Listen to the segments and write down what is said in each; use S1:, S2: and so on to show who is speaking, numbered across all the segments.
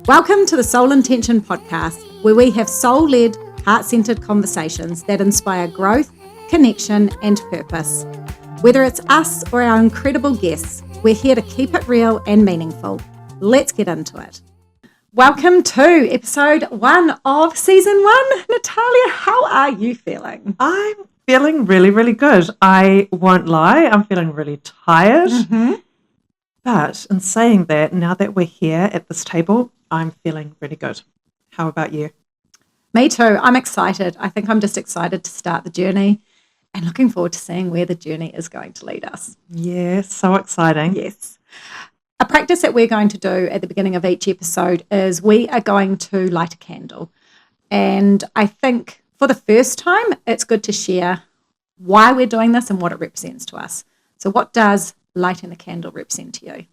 S1: Welcome to the Soul Intention podcast, where we have soul-led, heart-centered conversations that inspire growth, connection, and purpose. Whether it's us or our incredible guests, we're here to keep it real and meaningful. Let's get into it. Welcome to episode 1 of season 1. Natalia, how are you feeling?
S2: I'm feeling really, really good. I won't lie, I'm feeling really tired. But in saying that, now that we're here at this table, I'm feeling really good. How about you?
S1: Me too. I'm excited. I think I'm just excited to start the journey and looking forward to seeing where the journey is going to lead us.
S2: Yeah, so exciting.
S1: Yes. A practice that we're going to do at the beginning of each episode is we are going to light a candle. And I think for the first time, it's good to share why we're doing this and what it represents to us. So what does lighting the candle represent to you?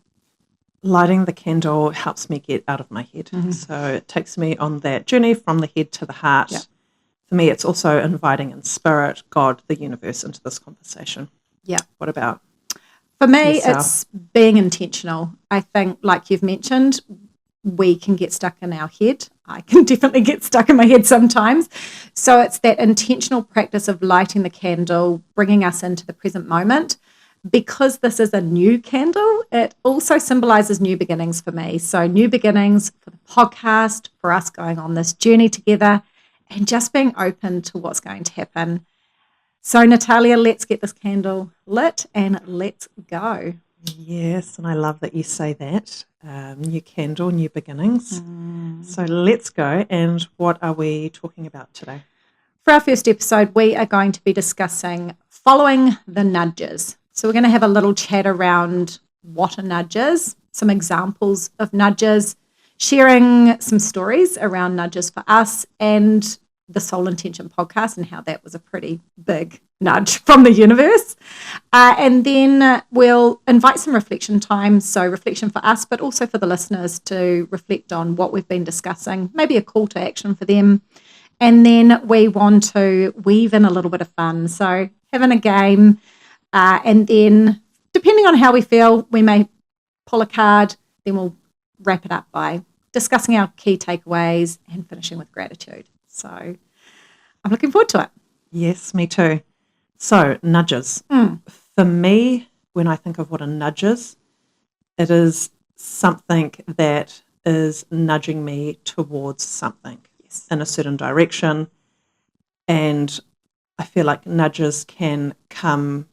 S2: Lighting the candle helps me get out of my head. So it takes me on that journey from the head to the heart.
S1: Yeah.
S2: For me, it's also inviting in spirit, God, the universe into this conversation.
S1: Yeah.
S2: What about
S1: For me,
S2: yourself?
S1: it's being intentional. I think, like you've mentioned, we can get stuck in our head. I can definitely get stuck in my head sometimes. So it's that intentional practice of lighting the candle, bringing us into the present moment. Because this is a new candle, it also symbolizes new beginnings for me. So new beginnings for the podcast, for us going on this journey together, and just being open to what's going to happen. So Natalia, let's get this candle lit and let's go.
S2: Yes, and I love that you say that. New candle, new beginnings. So let's go. And what are we talking about today?
S1: For our first episode, we are going to be discussing following the nudges. So we're going to have a little chat around what are nudges, some examples of nudges, sharing some stories around nudges for us and the Soul Intention podcast and how that was a pretty big nudge from the universe. And then we'll invite some reflection time, so reflection for us, but also for the listeners to reflect on what we've been discussing, maybe a call to action for them. And then we want to weave in a little bit of fun. So having a game, and then depending on how we feel, we may pull a card, then we'll wrap it up by discussing our key takeaways and finishing with gratitude. So I'm looking forward to it.
S2: Yes, me too. So nudges. For me, when I think of what a nudge is, it is something that is nudging me towards something in a certain direction. And I feel like nudges can come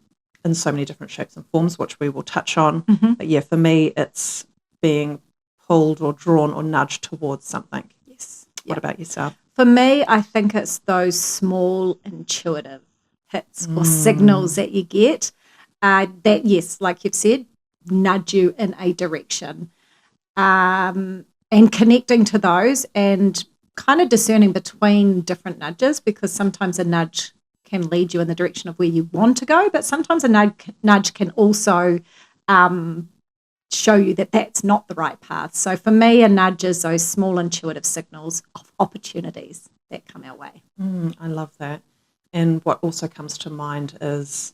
S2: in so many different shapes and forms, which we will touch on. But yeah, for me, it's being pulled or drawn or nudged towards something.
S1: Yes.
S2: What about yourself?
S1: For me, I think it's those small intuitive hits or signals that you get that, yes, like you've said, nudge you in a direction. And connecting to those and kind of discerning between different nudges, because sometimes a nudge can lead you in the direction of where you want to go, but sometimes a nudge can also show you that that's not the right path. So for me, a nudge is those small intuitive signals of opportunities that come our way.
S2: I love that. And what also comes to mind is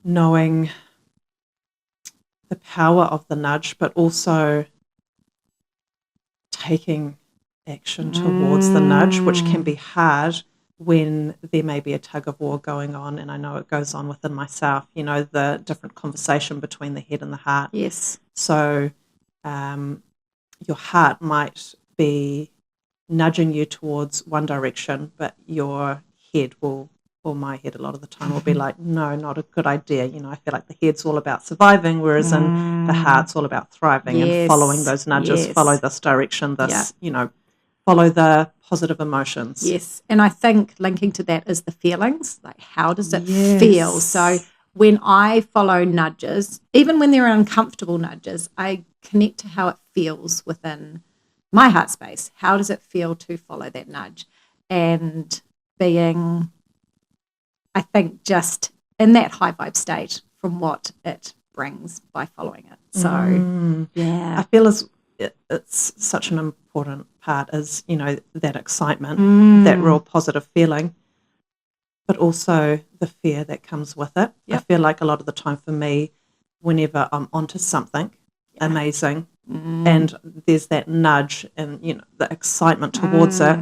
S2: knowing the power of the nudge, but also taking action towards the nudge, which can be hard when there may be a tug of war going on. And I know it goes on within myself, you know, the different conversation between the head and the heart.
S1: Yes.
S2: So your heart might be nudging you towards one direction, but your head will, or my head a lot of the time, will be like, no, not a good idea. You know, I feel like the head's all about surviving, whereas in the heart's all about thriving and following those nudges, follow this direction, you know, follow the positive emotions.
S1: Yes. And I think linking to that is the feelings, like how does it feel? So when I follow nudges, even when they're uncomfortable nudges, I connect to how it feels within my heart space. How does it feel to follow that nudge? And being, I think, just in that high vibe state from what it brings by following it. So,
S2: I feel it's such an important part is, you know, that excitement, that real positive feeling, but also the fear that comes with it. I feel like a lot of the time for me, whenever I'm onto something amazing, and there's that nudge and, the excitement towards it.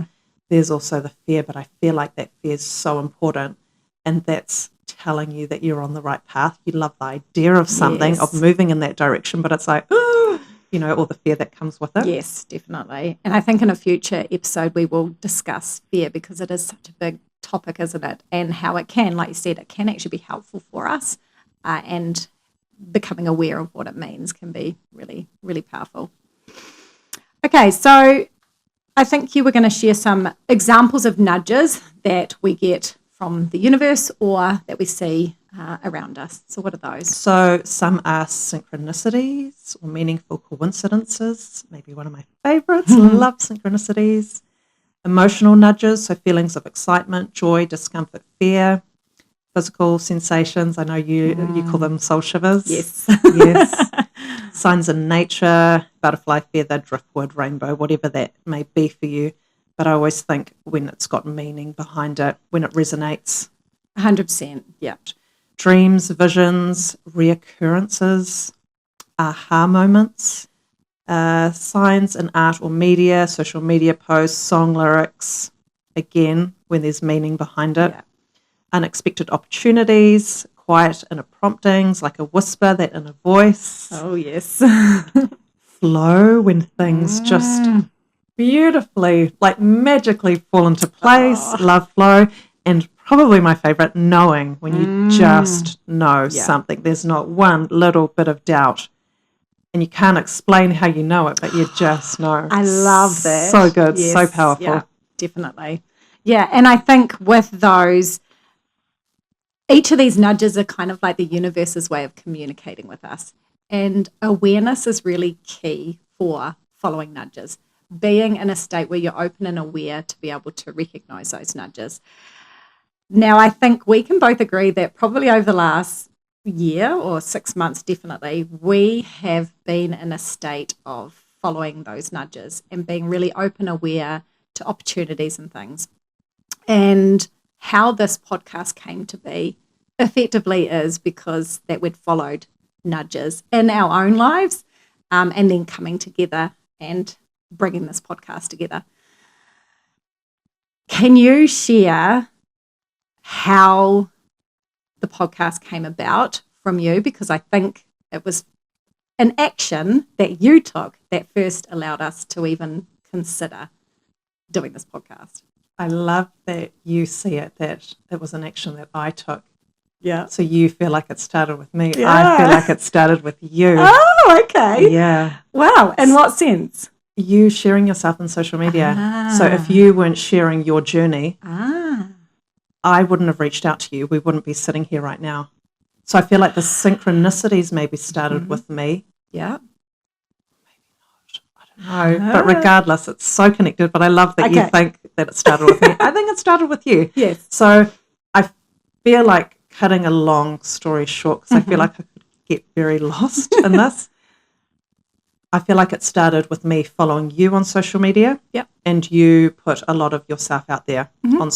S2: There's also the fear, but I feel like that fear is so important, and that's telling you that you're on the right path. You love the idea of something, of moving in that direction, but it's like, all the fear that comes with it.
S1: Yes, definitely. And I think in a future episode we will discuss fear, because it is such a big topic, isn't it? And how it can, like you said, it can actually be helpful for us, and becoming aware of what it means can be really, really powerful. Okay, so I think you were going to share some examples of nudges that we get from the universe or that we see around us. So what are those?
S2: So some are synchronicities or meaningful coincidences, maybe one of my favorites. Love synchronicities. Emotional nudges, so feelings of excitement, joy, discomfort, fear. Physical sensations, I know you call them soul shivers.
S1: Yes.
S2: Yes. Signs in nature, butterfly feather, driftwood, rainbow, whatever that may be for you. But I always think when it's got meaning behind it, when it resonates.
S1: 100%, yeah.
S2: Dreams, visions, reoccurrences, aha moments, signs in art or media, social media posts, song lyrics, again, when there's meaning behind it.
S1: Yeah.
S2: Unexpected opportunities, quiet inner promptings, like a whisper, that inner voice.
S1: Oh, yes.
S2: Flow, when things just beautifully, like magically fall into place. Love flow. And probably my favorite, knowing, when you just know something. There's not one little bit of doubt. And you can't explain how you know it, but you just know.
S1: I love that.
S2: So good,
S1: Yes,
S2: so powerful.
S1: Yeah, definitely. Yeah, and I think with those, each of these nudges are kind of like the universe's way of communicating with us. And awareness is really key for following nudges. Being in a state where you're open and aware to be able to recognize those nudges. Now, I think we can both agree that probably over the last year or 6 months, definitely, we have been in a state of following those nudges and being really open, aware to opportunities and things. And how this podcast came to be effectively is because that we'd followed nudges in our own lives, and then coming together and bringing this podcast together. Can you share how the podcast came about from you? Because I think it was an action that you took that first allowed us to even consider doing this podcast.
S2: I love that you see it, that it was an action that I took.
S1: Yeah.
S2: So you feel like it started with me.
S1: Yeah.
S2: I feel like it started with you.
S1: Oh, okay.
S2: Yeah.
S1: Wow. In what sense?
S2: You sharing yourself on social media. So if you weren't sharing your journey, I wouldn't have reached out to you. We wouldn't be sitting here right now. So I feel like the synchronicities maybe started with me.
S1: Yeah.
S2: No, but regardless, it's so connected. But I love that you think that it started with me. I think it started with you.
S1: Yes.
S2: So I feel like cutting a long story short, because I feel like I could get very lost in this. I feel like it started with me following you on social media.
S1: Yep.
S2: And you put a lot of yourself out there on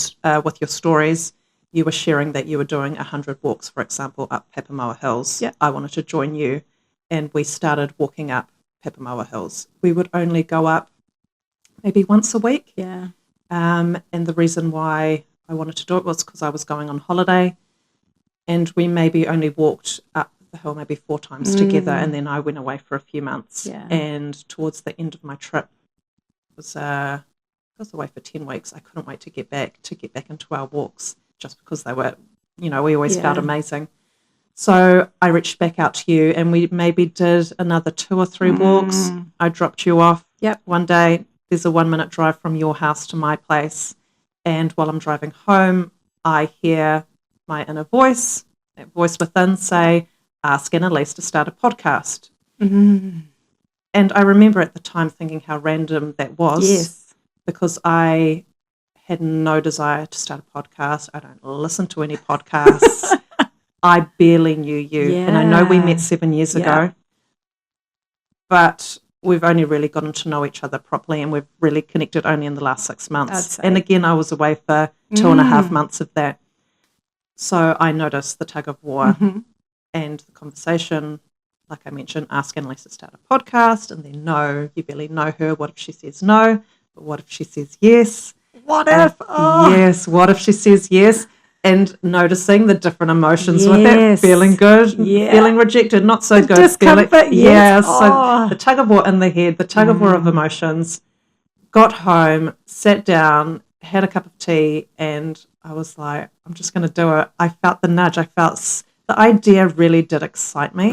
S2: with your stories. You were sharing that you were doing 100 walks, for example, up Papamoa Hills.
S1: Yep.
S2: I wanted to join you, and we started walking up Papamoa Hills. We would only go up maybe once a week.
S1: Yeah.
S2: And the reason why I wanted to do it was because I was going on holiday, and we maybe only walked up the hill maybe 4 times together, and then I went away for a few months.
S1: Yeah.
S2: And towards the end of my trip, I was away for 10 weeks. I couldn't wait to get back into our walks, just because they were, we always felt amazing. So I reached back out to you, and we maybe did another 2 or 3 walks. I dropped you off.
S1: Yep.
S2: One day, there's a 1-minute drive from your house to my place. And while I'm driving home, I hear my inner voice, that voice within, say, ask Annalise to start a podcast.
S1: Mm-hmm.
S2: And I remember at the time thinking how random that was.
S1: Yes.
S2: Because I had no desire to start a podcast. I don't listen to any podcasts. I barely knew you.
S1: Yeah.
S2: And I know we met 7 years ago. But we've only really gotten to know each other properly, and we've really connected only in the last 6 months. And again, I was away for 2.5 months of that. So I noticed the tug of war and the conversation like I mentioned, ask Annalise to start a podcast, and then no, you barely know her. What if she says no? But what if she says yes?
S1: What if? Oh.
S2: Yes, what if she says yes? And noticing the different emotions with it, feeling good, feeling rejected, not so good,
S1: discomfort,
S2: feeling,
S1: yes.
S2: So the tug of war in the head, the tug of war of emotions. Got home, sat down, had a cup of tea, and I was like, I'm just going to do it. I felt the nudge. I felt the idea really did excite me.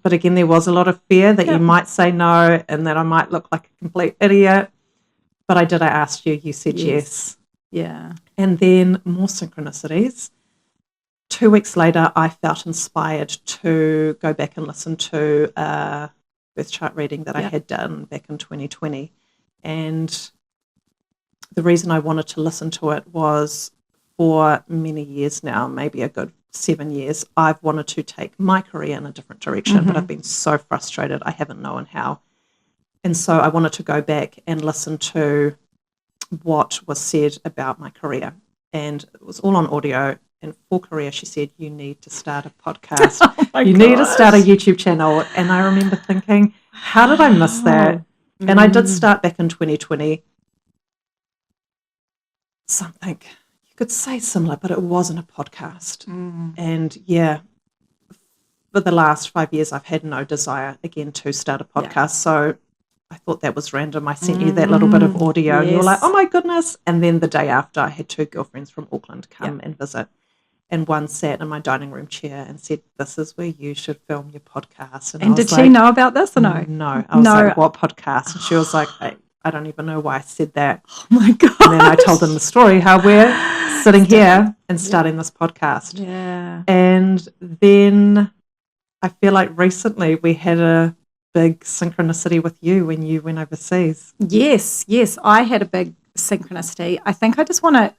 S2: But again, there was a lot of fear that you might say no and that I might look like a complete idiot. But I did. I asked you. You said yes.
S1: Yeah.
S2: And then more synchronicities. 2 weeks later, I felt inspired to go back and listen to a birth chart reading that I had done back in 2020. And the reason I wanted to listen to it was for many years now, maybe a good 7 years, I've wanted to take my career in a different direction, but I've been so frustrated. I haven't known how. And so I wanted to go back and listen to what was said about my career. And it was all on audio. And for career, she said, you need to start a podcast. Need to start a YouTube channel. And I remember thinking, how did I miss that? And I did start back in 2020. Something, you could say similar, but it wasn't a podcast. And for the last 5 years, I've had no desire again to start a podcast. So I thought that was random. I sent you that little bit of audio and you were like, oh my goodness. And then the day after, I had 2 girlfriends from Auckland come and visit. And one sat in my dining room chair and said, this is where you should film your podcast.
S1: And did she know about this or no?
S2: No. I was like, what podcast? And she was like, I don't even know why I said that.
S1: Oh my God.
S2: And then I told them the story, how we're sitting here and starting this podcast.
S1: Yeah.
S2: And then I feel like recently we had a big synchronicity with you when you went overseas.
S1: Yes. I had a big synchronicity. I think I just want to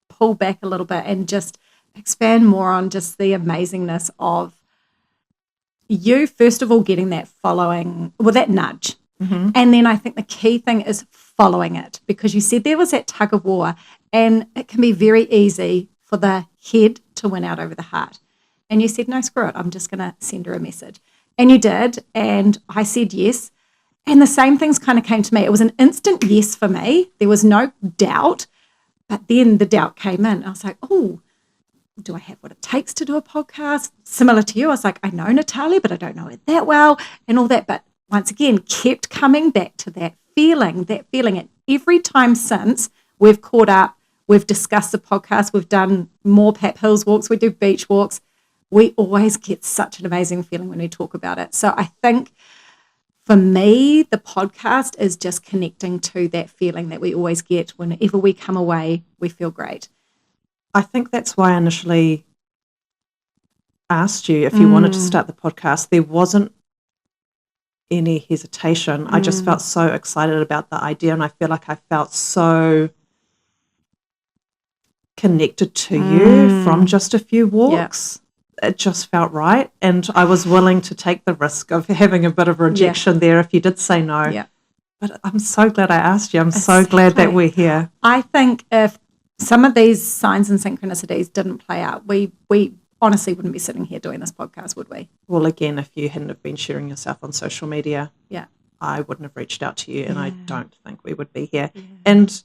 S1: pull back a little bit and just expand more on just the amazingness of you, first of all, getting that that nudge. And then I think the key thing is following it, because you said there was that tug of war, and it can be very easy for the head to win out over the heart. And you said, no, screw it, I'm just going to send her a message. And you did, and I said yes. And the same things kind of came to me. It was an instant yes for me. There was no doubt, but then the doubt came in. I was like, oh, do I have what it takes to do a podcast? Similar to you, I was like, I know Natalia, but I don't know it that well and all that. But once again, kept coming back to that feeling. And every time since we've caught up, we've discussed the podcast, we've done more Pap Hills walks, we do beach walks, we always get such an amazing feeling when we talk about it. So I think for me, the podcast is just connecting to that feeling that we always get whenever we come away, we feel great.
S2: I think that's why I initially asked you if you wanted to start the podcast. There wasn't any hesitation. I just felt so excited about the idea, and I feel like I felt so connected to you from just a few walks. It just felt right, and I was willing to take the risk of having a bit of rejection there if you did say no. But I'm so glad I asked you. I'm so glad that we're here.
S1: I think if some of these signs and synchronicities didn't play out, we honestly wouldn't be sitting here doing this podcast, would we?
S2: Well, again, if you hadn't have been sharing yourself on social media, I wouldn't have reached out to you, and I don't think we would be here. And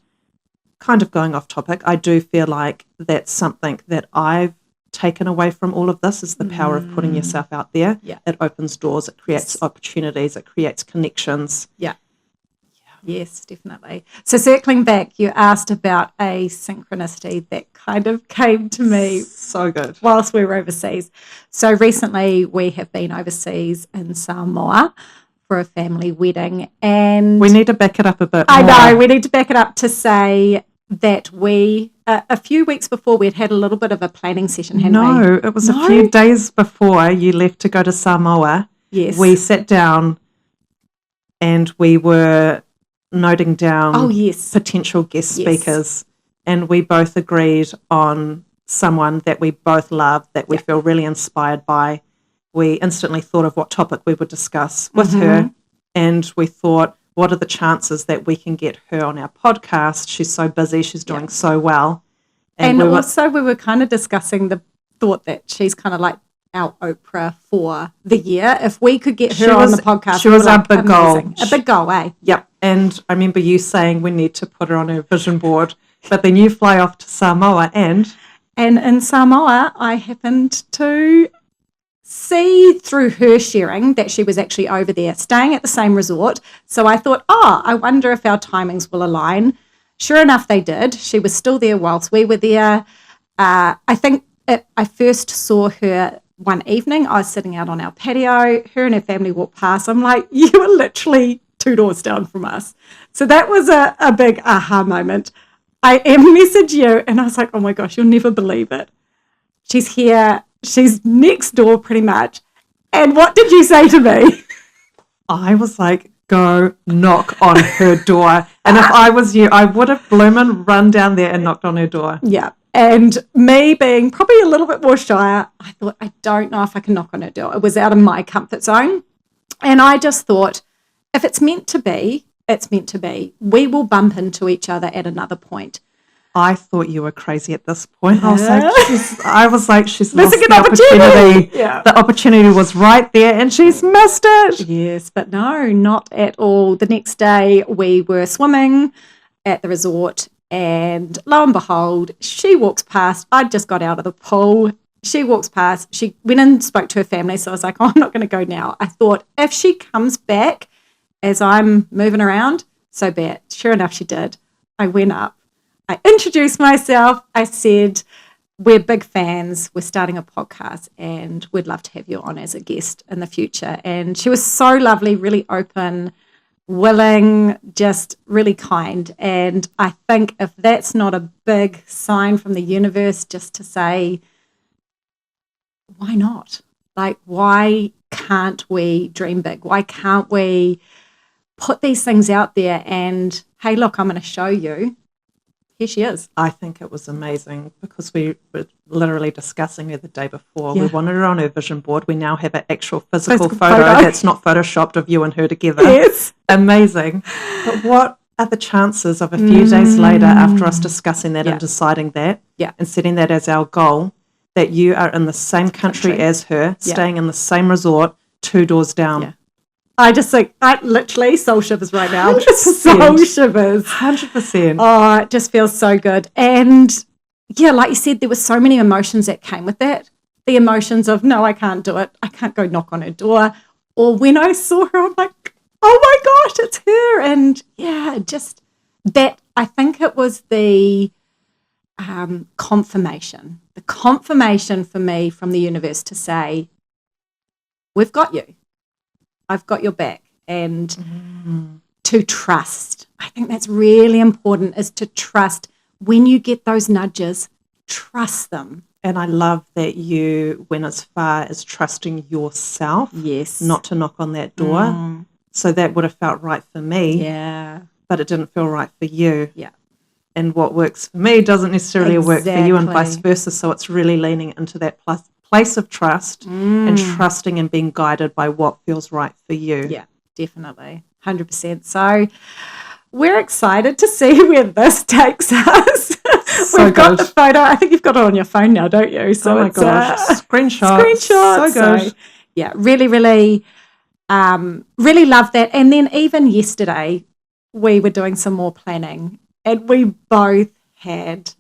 S2: kind of going off topic, I do feel like that's something that I've taken away from all of this is the power of putting yourself out there. It opens doors, it creates opportunities, it creates connections. Yes,
S1: definitely. So circling back, you asked about a synchronicity that kind of came to me
S2: so good
S1: whilst we were overseas. So recently we have been overseas in Samoa for a family wedding, and
S2: we need to back it up a bit more.
S1: I know, we need to back it up to say that we a few weeks before we'd had a little bit of a planning session, hadn't we?
S2: No, it was a few days before you left to go to Samoa.
S1: Yes.
S2: We sat down and we were noting down potential guest speakers, and we both agreed on someone that we both love, that we feel really inspired by. We instantly thought of what topic we would discuss with her, and we thought, what are the chances that we can get her on our podcast? She's so busy, she's doing so well.
S1: And we were kind of discussing the thought that she's kind of like our Oprah for the year. If we could get her
S2: She
S1: on
S2: was-
S1: the podcast,
S2: she
S1: we
S2: was
S1: were
S2: our
S1: like,
S2: big goal.
S1: amazing. A big goal, eh?
S2: Yep. And I remember you saying we need to put her on our vision board, but then you fly off to Samoa and
S1: in Samoa, I happened to see through her sharing that she was actually over there staying at the same resort. So I thought, I wonder if our timings will align. Sure enough, they did. She was still there whilst we were there. I think I first saw her one evening. I was sitting out on our patio. Her and her family walked past. I'm like, you were literally 2 doors down from us. So that was a big aha moment. I messaged you and I was like, oh my gosh, you'll never believe it. She's here. She's next door pretty much. And what did you say to me?
S2: I was like, go knock on her door. And if I was you, I would have bloomin' run down there and knocked on her door.
S1: Yeah. And me being probably a little bit more shy, I thought, I don't know if I can knock on her door. It was out of my comfort zone. And I just thought, if it's meant to be, it's meant to be. We will bump into each other at another point.
S2: I thought you were crazy at this point. I was like, she's lost
S1: Missing
S2: the
S1: an opportunity.
S2: Yeah. The opportunity was right there and she's missed it.
S1: Yes, but no, not at all. The next day we were swimming at the resort and lo and behold, she walks past. I'd just got out of the pool. She walks past. She went and spoke to her family. So I was like, I'm not going to go now. I thought if she comes back as I'm moving around, so be it. Sure enough, she did. I went up. I introduced myself. I said, we're big fans. We're starting a podcast and we'd love to have you on as a guest in the future. And she was so lovely, really open, willing, just really kind. And I think if that's not a big sign from the universe just to say, why not? Like, why can't we dream big? Why can't we put these things out there and, hey, look, I'm going to show you. Here she is.
S2: I think it was amazing because we were literally discussing her the day before.
S1: Yeah.
S2: We wanted her on her vision board. We now have an actual physical photo that's not photoshopped of you and her together.
S1: Yes.
S2: Amazing. But what are the chances of a few days later after us discussing that and deciding that and setting that as our goal that you are in the same country as her, staying in the same resort 2 doors down?
S1: Yeah. I just think, I literally soul shivers right now.
S2: 100%.
S1: Soul shivers.
S2: 100%.
S1: Oh, it just feels so good. And yeah, like you said, there were so many emotions that came with that. The emotions of, no, I can't do it. I can't go knock on her door. Or when I saw her, I'm like, oh my gosh, it's her. And yeah, just that, I think it was the confirmation. The confirmation for me from the universe to say, we've got you. I've got your back. And to trust. I think that's really important, is to trust. When you get those nudges, trust them.
S2: And I love that you went as far as trusting yourself.
S1: Yes.
S2: Not to knock on that door. So that would have felt right for me.
S1: Yeah.
S2: But it didn't feel right for you.
S1: Yeah.
S2: And what works for me doesn't necessarily work for you, and vice versa. So it's really leaning into that place of trust and trusting and being guided by what feels right for you.
S1: Yeah, definitely. 100%. So we're excited to see where this takes us. We've got the photo. I think you've got it on your phone now, don't you? So
S2: oh my gosh. Screenshots.
S1: Screenshots.
S2: So good.
S1: So, yeah, really, really, really love that. And then even yesterday, we were doing some more planning and we both had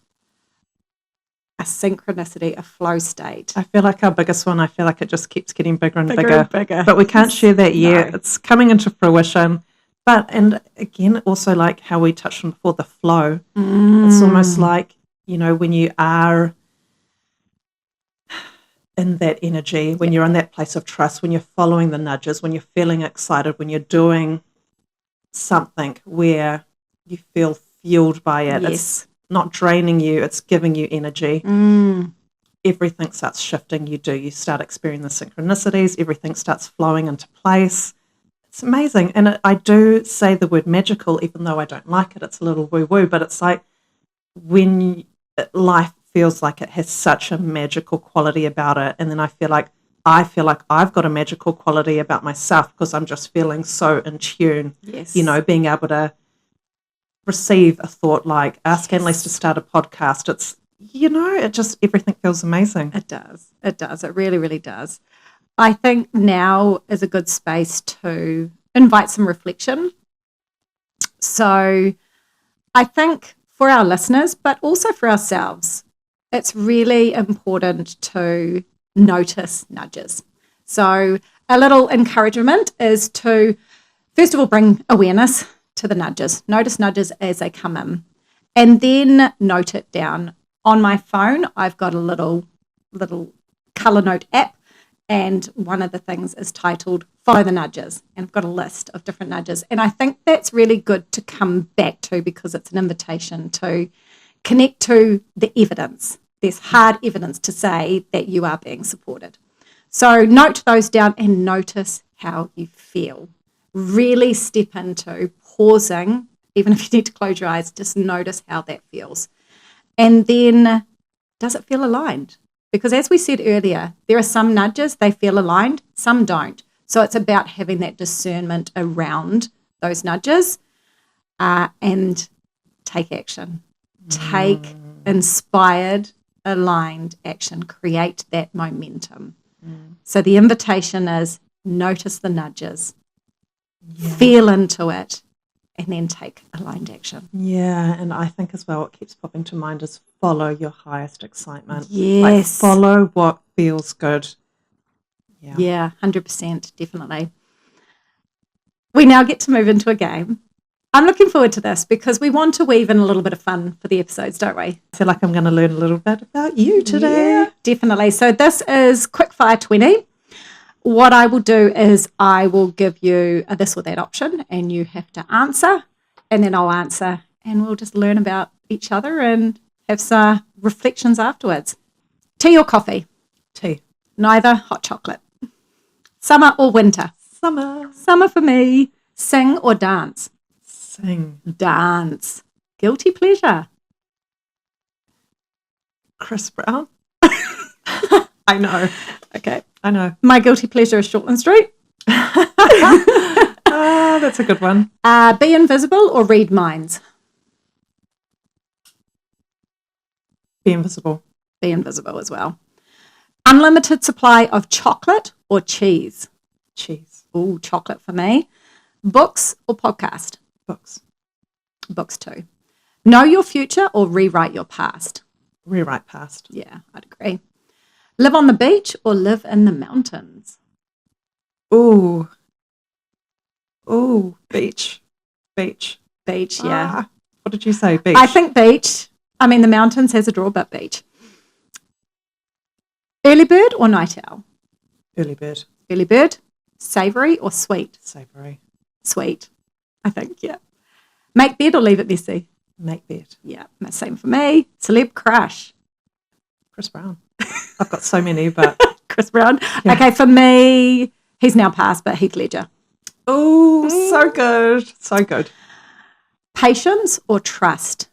S1: a synchronicity, a flow state.
S2: I feel like our biggest one, I feel like it just keeps getting bigger and
S1: bigger.
S2: But we can't share that yet.
S1: No.
S2: It's coming into fruition. But, and again, also like how we touched on before, the flow. It's almost like, you know, when you are in that energy, when you're in that place of trust, when you're following the nudges, when you're feeling excited, when you're doing something where you feel fueled by it.
S1: Yes.
S2: It's not draining you, it's giving you energy. Everything starts shifting. You start experiencing the synchronicities, everything starts flowing into place. It's amazing. And I do say the word magical, even though I don't like it. It's a little woo-woo, but it's like when life feels like it has such a magical quality about it, and then I feel like I've got a magical quality about myself because I'm just feeling so in tune.
S1: Yes.
S2: You know, being able to receive a thought like ask Annalise to start a podcast. it just, everything feels amazing.
S1: It does. It does. It really, really does. I think now is a good space to invite some reflection. So I think for our listeners, but also for ourselves, it's really important to notice nudges. So a little encouragement is to, first of all, bring awareness to the nudges. Notice nudges as they come in, and then note it down. On my phone, I've got a little color note app, and one of the things is titled Follow the Nudges, and I've got a list of different nudges. And I think that's really good to come back to because it's an invitation to connect to the evidence. There's hard evidence to say that you are being supported. So note those down and notice how you feel. Really step into pausing, even if you need to close your eyes, just notice how that feels. And then, does it feel aligned? Because as we said earlier, there are some nudges, they feel aligned, some don't. So it's about having that discernment around those nudges and take action. Take inspired, aligned action. Create that momentum. So the invitation is notice the nudges, feel into it, and then take aligned action.
S2: Yeah, and I think as well what keeps popping to mind is follow your highest excitement.
S1: Yes.
S2: Like follow what feels good.
S1: Yeah, 100%, definitely. We now get to move into a game. I'm looking forward to this because we want to weave in a little bit of fun for the episodes, don't we?
S2: I feel like I'm going to learn a little bit about you today.
S1: Yeah, definitely. So this is Quickfire 20. What I will do is I will give you a this or that option and you have to answer, and then I'll answer, and we'll just learn about each other and have some reflections afterwards. Tea or coffee?
S2: Tea.
S1: Neither. Hot chocolate. Summer or winter?
S2: Summer.
S1: Summer for me. Sing or dance?
S2: Sing.
S1: Dance. Guilty pleasure?
S2: Chris Brown. I know.
S1: Okay.
S2: I know.
S1: My guilty pleasure is Shortland Street.
S2: That's a good one.
S1: Be invisible or read minds?
S2: Be invisible.
S1: Be invisible as well. Unlimited supply of chocolate or cheese?
S2: Cheese.
S1: Ooh, chocolate for me. Books or podcast?
S2: Books.
S1: Books too. Know your future or rewrite your past?
S2: Rewrite past.
S1: Yeah, I'd agree. Live on the beach or live in the mountains?
S2: Ooh. Beach.
S1: Beach, yeah.
S2: What did you say? Beach.
S1: I think beach. I mean, the mountains has a draw, but beach. Early bird or night owl?
S2: Early bird.
S1: Early bird. Savoury or sweet?
S2: Savoury.
S1: Sweet, I think, yeah. Make bed or leave it messy?
S2: Make bed.
S1: Yeah, same for me. Celeb crush?
S2: Chris Brown. I've got so many, but
S1: Chris Brown.
S2: Yeah.
S1: Okay, for me, he's now passed, but Heath Ledger.
S2: oh, so good. So good.
S1: Patience or trust?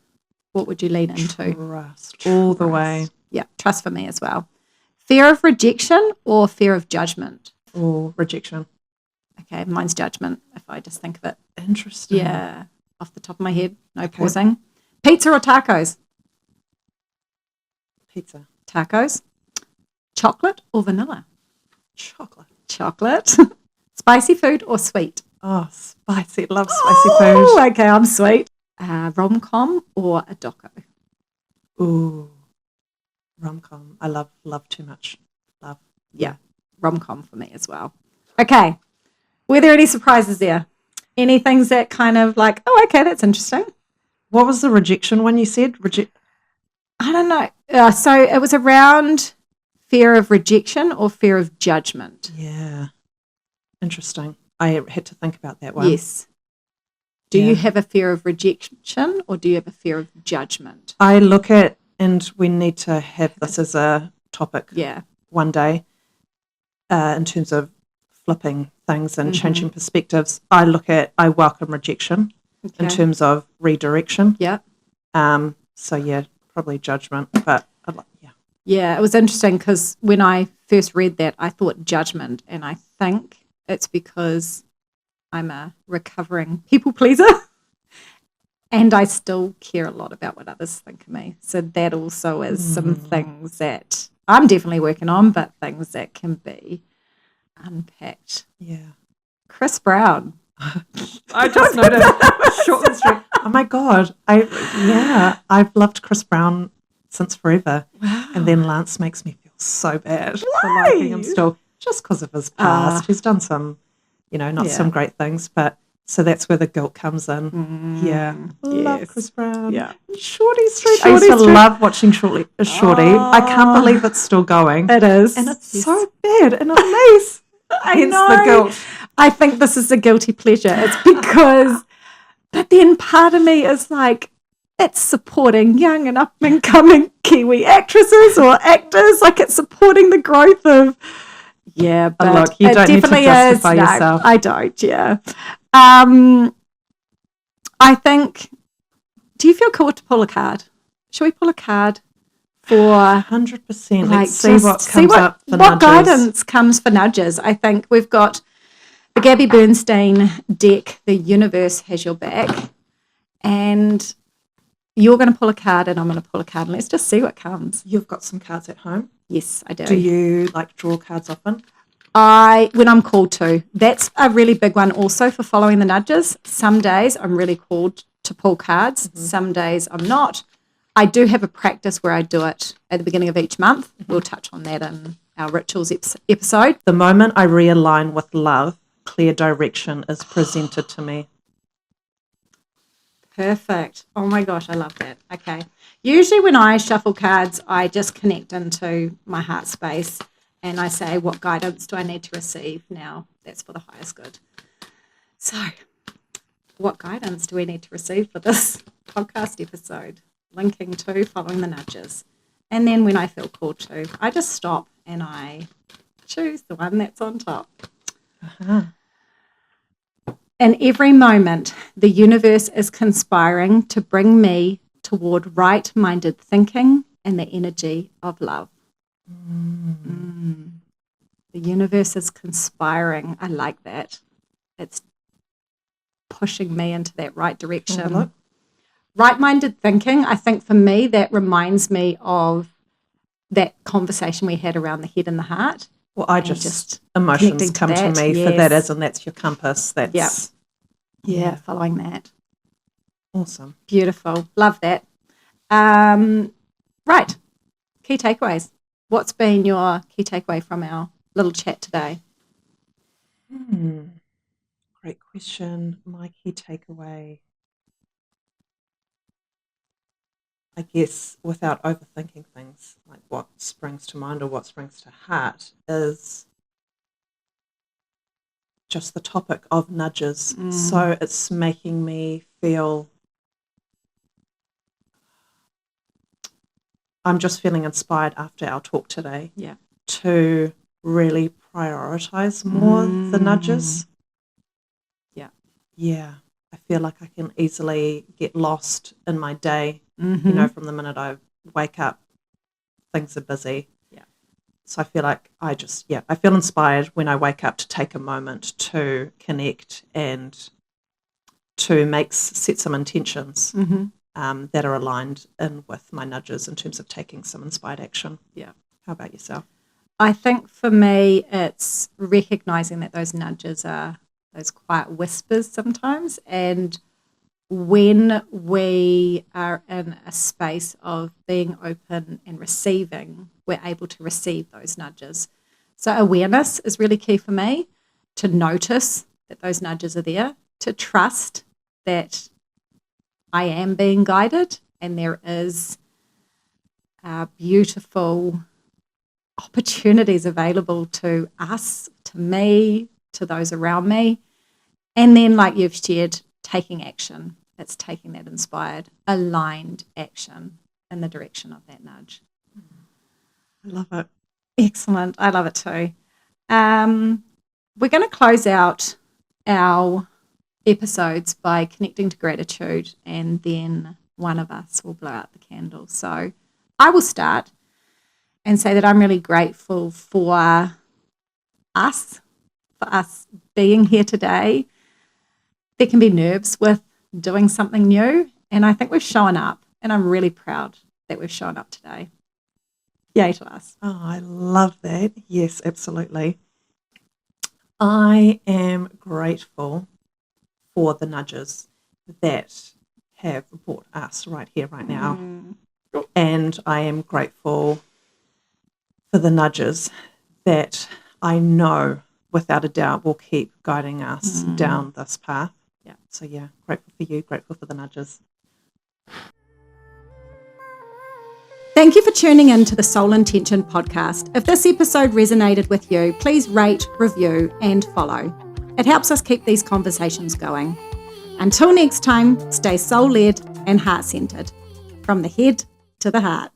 S1: What would you lean into?
S2: Trust. All the way.
S1: Yeah, trust for me as well. Fear of rejection or fear of judgment?
S2: Or rejection.
S1: Okay, mine's judgment, if I just think of it.
S2: Interesting.
S1: Yeah, off the top of my head, no pausing. Pizza or tacos?
S2: Pizza.
S1: Tacos. Chocolate or vanilla?
S2: Chocolate.
S1: Chocolate. Spicy food or sweet?
S2: Oh, spicy. Love spicy food.
S1: Okay, I'm sweet. Rom-com or a doco?
S2: Ooh. Rom-com. I love too much. Love.
S1: Yeah, rom-com for me as well. Okay, were there any surprises there? Any things that kind of like, oh, okay, that's interesting?
S2: What was the rejection one you said?
S1: I don't know. So it was around fear of rejection or fear of judgment.
S2: Yeah. Interesting. I had to think about that one.
S1: Yes. Do you have a fear of rejection or do you have a fear of judgment?
S2: I look at, and we need to have this as a topic one day in terms of flipping things and changing perspectives. I welcome rejection in terms of redirection.
S1: Yeah.
S2: So yeah, probably judgment, but
S1: Yeah, it was interesting because when I first read that, I thought judgment, and I think it's because I'm a recovering people pleaser. And I still care a lot about what others think of me. So that also is some things that I'm definitely working on, but things that can be unpacked.
S2: Yeah.
S1: Chris Brown.
S2: I just noticed short and sweet. Oh my God. I've loved Chris Brown since forever.
S1: Wow.
S2: And then Lance makes me feel so bad for
S1: Why?
S2: liking him still, just because of his past. He's done some, not some great things, but so that's where the guilt comes in. Love Chris Brown.
S1: Yeah.
S2: Shorty Street. I used to love watching Shorty. I can't believe it's still going.
S1: It is.
S2: And it's so bad and Elise. Hence the guilt.
S1: I think this is a guilty pleasure. It's because, but then part of me is like, it's supporting young and up-and-coming Kiwi actresses or actors. Like, it's supporting the growth of, but
S2: look, you don't need to justify yourself.
S1: I don't, I think, do you feel cool to pull a card? Should we pull a card for
S2: 100%? Let's see what comes up for
S1: what
S2: nudges.
S1: Guidance comes for nudges. I think we've got the Gabby Bernstein deck, The Universe Has Your Back, and you're going to pull a card and I'm going to pull a card, and let's just see what comes.
S2: You've got some cards at home?
S1: Yes, I do.
S2: Do you draw cards often?
S1: When I'm called to. That's a really big one also for following the nudges. Some days I'm really called to pull cards. Some days I'm not. I do have a practice where I do it at the beginning of each month. We'll touch on that in our rituals episode.
S2: The moment I realign with love, clear direction is presented to me.
S1: Perfect. Oh my gosh, I love that. Okay. Usually when I shuffle cards, I just connect into my heart space and I say, what guidance do I need to receive now? That's for the highest good. So, what guidance do we need to receive for this podcast episode? Linking to following the nudges. And then when I feel called to, I just stop and I choose the one that's on top. In every moment, the universe is conspiring to bring me toward right-minded thinking and the energy of love. The universe is conspiring. I like that. It's pushing me into that right direction. Right-minded thinking, I think for me, that reminds me of that conversation we had around the head and the heart.
S2: Well, just emotions come to me for that, as in that's your compass. That's
S1: following that.
S2: Awesome.
S1: Beautiful. Love that. Right. Key takeaways. What's been your key takeaway from our little chat today?
S2: Great question. My key takeaway, I guess, without overthinking things, like what springs to mind or what springs to heart, is just the topic of nudges. So it's making me feel, I'm just feeling inspired after our talk today to really prioritize more the nudges. Yeah. I feel like I can easily get lost in my day, from the minute I wake up, things are busy. So I feel like I feel inspired when I wake up to take a moment to connect and to set some intentions that are aligned in with my nudges in terms of taking some inspired action. Yeah. How about yourself?
S1: I think for me, it's recognizing that those nudges are those quiet whispers sometimes. And when we are in a space of being open and receiving, we're able to receive those nudges. So awareness is really key for me, to notice that those nudges are there, to trust that I am being guided and there is beautiful opportunities available to us, to me, to those around me. And then, like you've shared, taking action. It's taking that inspired, aligned action in the direction of that nudge.
S2: I love it.
S1: Excellent. I love it too. We're going to close out our episodes by connecting to gratitude, and then one of us will blow out the candle. So I will start and say that I'm really grateful for us being here today. There can be nerves with doing something new, And I think we've shown up, and I'm really proud that we've shown up today. Yay to us.
S2: Oh, I love that. Yes, absolutely. I am grateful for the nudges that have brought us right here, right now. And I am grateful for the nudges that I know without a doubt will keep guiding us down this path.
S1: Yeah.
S2: So yeah, grateful for you, grateful for the nudges.
S1: Thank you for tuning in to the Soul Intention podcast. If this episode resonated with you, please rate, review, and follow. It helps us keep these conversations going. Until next time, stay soul-led and heart-centered, from the head to the heart.